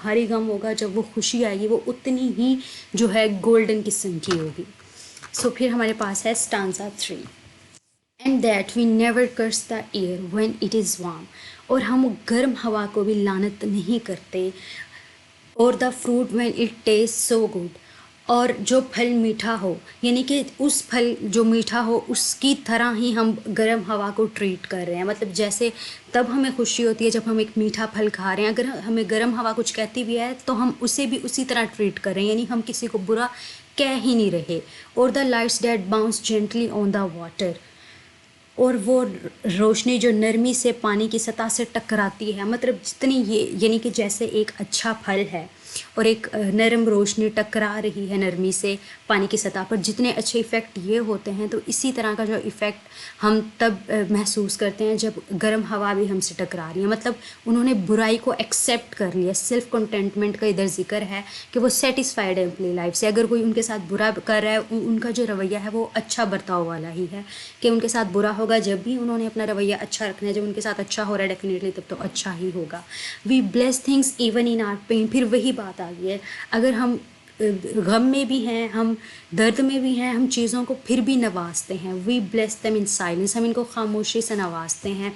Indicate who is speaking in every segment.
Speaker 1: بھاری غم ہوگا، جب وہ خوشی آئے گی وہ اتنی ہی جو ہے گولڈن قسم کی ہوگی. سو پھر ہمارے پاس ہے stanza 3. And that we never cross the air when it is warm. اور ہم گرم ہوا کو بھی لعنت نہیں کرتے. اور the fruit when it test so good. اور جو پھل میٹھا ہو، یعنی کہ اس پھل جو میٹھا ہو اس کی طرح ہی ہم گرم ہوا کو ٹریٹ کر رہے ہیں. مطلب جیسے تب ہمیں خوشی ہوتی ہے جب ہم ایک میٹھا پھل کھا رہے ہیں. اگر ہمیں گرم ہوا کچھ کہتی بھی ہے تو ہم اسے بھی اسی طرح ٹریٹ کر رہے ہیں، یعنی ہم کسی کو برا کہہ ہی نہیں رہے. اور the lights that bounce gently on the water. اور وہ روشنی جو نرمی سے پانی کی سطح سے ٹکراتی ہے، مطلب جتنی یہ یعنی کہ جیسے ایک اچھا پھل ہے اور ایک نرم روشنی ٹکرا رہی ہے نرمی سے پانی کی سطح پر، جتنے اچھے ایفیکٹ یہ ہوتے ہیں تو اسی طرح کا جو ایفیکٹ ہم تب محسوس کرتے ہیں جب گرم ہوا بھی ہم سے ٹکرا رہی ہے. مطلب انہوں نے برائی کو ایکسیپٹ کر لیا. سیلف کنٹینٹمنٹ کا ادھر ذکر ہے کہ وہ سیٹسفائیڈ ہے اپنی لائف سے. اگر کوئی ان کے ساتھ برا کر رہا ہے، ان کا جو رویہ ہے وہ اچھا برتاؤ والا ہی ہے، کہ ان کے ساتھ برا ہوگا جب بھی انہوں نے اپنا رویہ اچھا رکھنا ہے. جب ان کے ساتھ اچھا ہو رہا ہے ڈیفینیٹلی تب تو اچھا ہی ہوگا. We bless things even in our pain. پھر وہی بات آ گئی ہے، اگر ہم غم میں بھی ہیں، ہم درد میں بھی ہیں، ہم چیزوں کو پھر بھی نوازتے ہیں. We bless them in silence. ہم ان کو خاموشی سے نوازتے ہیں.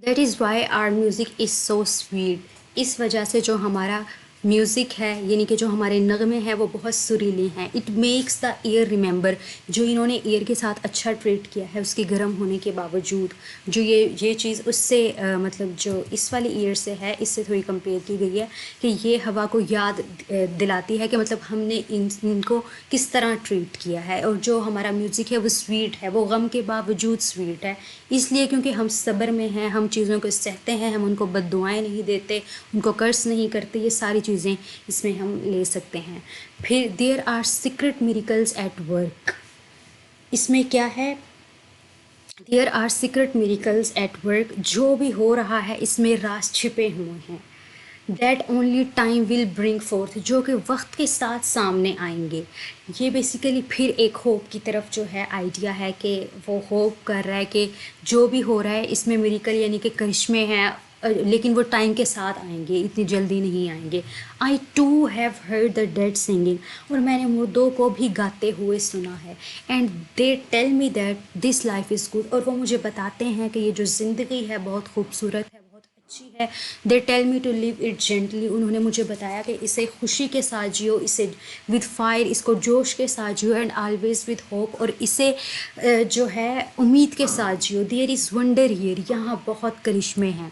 Speaker 1: That is why our music is so sweet. اس وجہ سے جو ہمارا میوزک ہے، یعنی کہ جو ہمارے نغمے ہیں وہ بہت سریلے ہیں. It makes the air remember. جو انہوں نے ایئر کے ساتھ اچھا ٹریٹ کیا ہے اس کی گرم ہونے کے باوجود، جو یہ چیز اس سے مطلب جو اس والی ایئر سے ہے اس سے تھوڑی کمپیئر کی گئی ہے کہ یہ ہوا کو یاد دلاتی ہے کہ مطلب ہم نے ان کو کس طرح ٹریٹ کیا ہے. اور جو ہمارا میوزک ہے وہ سویٹ ہے، وہ غم کے باوجود سویٹ ہے، اس لیے کیونکہ ہم صبر میں ہیں، ہم چیزوں کو سہتے ہیں، ہم ان کو بد دعائیں نہیں دیتے، ان کو کرس نہیں کرتے. یہ ساری چیزیں اس میں ہم لے سکتے ہیں. پھر there are secret miracles at work. اس میں کیا ہے؟ There are secret miracles at work. جو بھی ہو رہا ہے اس میں راز چھپے ہوئے ہیں. That only time will bring forth. جو کہ وقت کے ساتھ سامنے آئیں گے. یہ بیسیکلی پھر ایک ہوپ کی طرف جو ہے آئیڈیا ہے کہ وہ ہوپ کر رہا ہے کہ جو بھی ہو رہا ہے اس میں میریکل یعنی کہ کرشمے ہیں، لیکن وہ ٹائم کے ساتھ آئیں گے، اتنی جلدی نہیں آئیں گے. I too have heard the dead singing. اور میں نے مردوں کو بھی گاتے ہوئے سنا ہے. And they tell me that this life is good. اور وہ مجھے بتاتے ہیں کہ یہ جو زندگی ہے بہت خوبصورت ہے، بہت اچھی ہے. They tell me to leave it gently. انہوں نے مجھے بتایا کہ اسے خوشی کے ساتھ جیو، اسے ود فائر، اس کو جوش کے ساتھ جیو، اینڈ آلویز ود ہوپ. اور اسے جو ہے امید کے ساتھ جیو. There is wonder here. یہاں بہت کرشمے ہیں.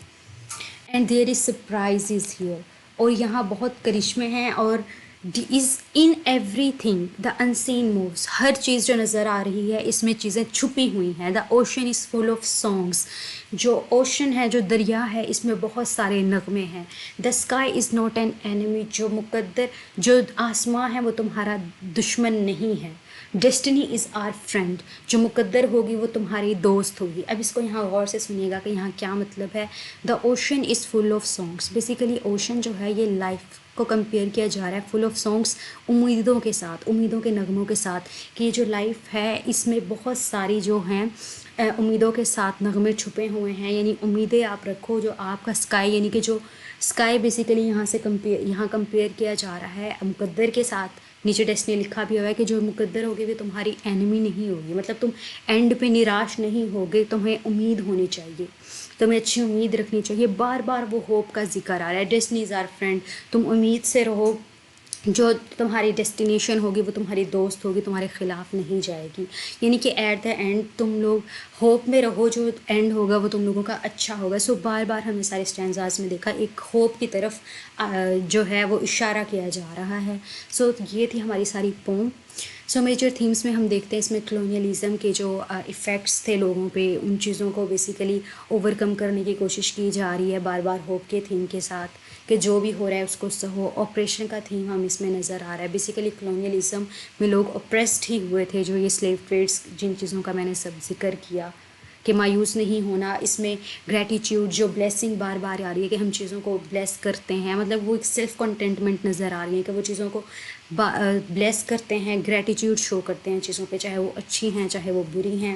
Speaker 1: And there is surprise is here. اور یہاں بہت کرشمے ہیں. اور is in everything the unseen moves. ہر چیز جو نظر آ رہی ہے اس میں چیزیں چھپی ہوئی ہیں. The ocean is full of songs. جو اوشن ہے، جو دریا ہے، اس میں بہت سارے نغمے ہیں. The sky is not an enemy. جو مقدر، جو آسماں ہے وہ تمہارا دشمن نہیں ہے. Destiny is our friend. جو مقدر ہوگی وہ تمہاری دوست ہوگی. اب اس کو یہاں غور سے سنیے گا کہ یہاں کیا مطلب ہے. The ocean is full of songs. Basically ocean جو ہے یہ لائف کو کمپیئر کیا جا رہا ہے فل آف سانگس، امیدوں کے ساتھ، امیدوں کے نغموں کے ساتھ. کہ یہ جو لائف ہے اس میں بہت ساری جو ہیں امیدوں کے ساتھ نغمے چھپے ہوئے ہیں. یعنی امیدیں آپ رکھو. جو آپ کا اسکائی، یعنی کہ جو اسکائی بیسیکلی یہاں کمپیئر کیا جا رہا ہے مقدر کے ساتھ. نیچے ڈیسٹنی لکھا بھی ہوا ہے کہ جو مقدر ہوگی وہ تمہاری اینمی نہیں ہوگی. مطلب تم اینڈ پہ نراش نہیں ہوگے. تمہیں امید ہونی چاہیے، تمہیں اچھی امید رکھنی چاہیے. بار بار وہ ہوپ کا ذکر آ رہا ہے. Destiny is our friend. تم امید سے رہو. جو تمہاری ڈیسٹینیشن ہوگی وہ تمہاری دوست ہوگی، تمہارے خلاف نہیں جائے گی. یعنی کہ ایٹ دا اینڈ تم لوگ ہوپ میں رہو. جو اینڈ ہوگا وہ تم لوگوں کا اچھا ہوگا. سو بار بار ہم نے سارے اسٹینزاز میں دیکھا ایک ہوپ کی طرف جو ہے وہ اشارہ کیا جا رہا ہے. سو یہ تھی ہماری ساری پوم. سو میجر تھیمس میں ہم دیکھتے ہیں اس میں کلونیلزم کے جو ایفیکٹس تھے لوگوں پہ، ان چیزوں کو بیسیکلی اوور کم کرنے کی کوشش کی جا رہی ہے بار بار ہوپ کے تھیم کے ساتھ کہ جو بھی ہو رہا ہے اس کو سہو. آپریشن کا تھیم ہم اس میں نظر آ رہا ہے. بیسیکلی کلونیلزم میں لوگ اپریسڈ ہی ہوئے تھے. جو یہ سلیو ٹریڈس، جن چیزوں کا میں نے سب ذکر کیا کہ مایوس نہیں ہونا. اس میں گریٹیٹیوڈ، جو بلیسنگ بار بار آ رہی ہے کہ ہم چیزوں کو بلیس کرتے ہیں. مطلب وہ ایک سیلف کنٹینٹمنٹ نظر آ رہی ہے کہ وہ چیزوں کو بلیس کرتے ہیں، گریٹیٹیوڈ شو کرتے ہیں چیزوں پہ، چاہے وہ اچھی ہیں چاہے وہ بری ہیں.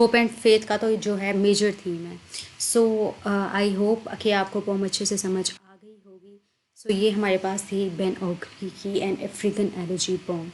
Speaker 1: ہوپ اینڈ فیتھ کا تو جو ہے میجر تھیم ہے. سو آئی ہوپ کہ آپ کو پوم اچھے سے سمجھ آ گئی ہوگی. سو یہ ہمارے پاس تھی بین اوگری کی این افریقن ایلیجی پوم.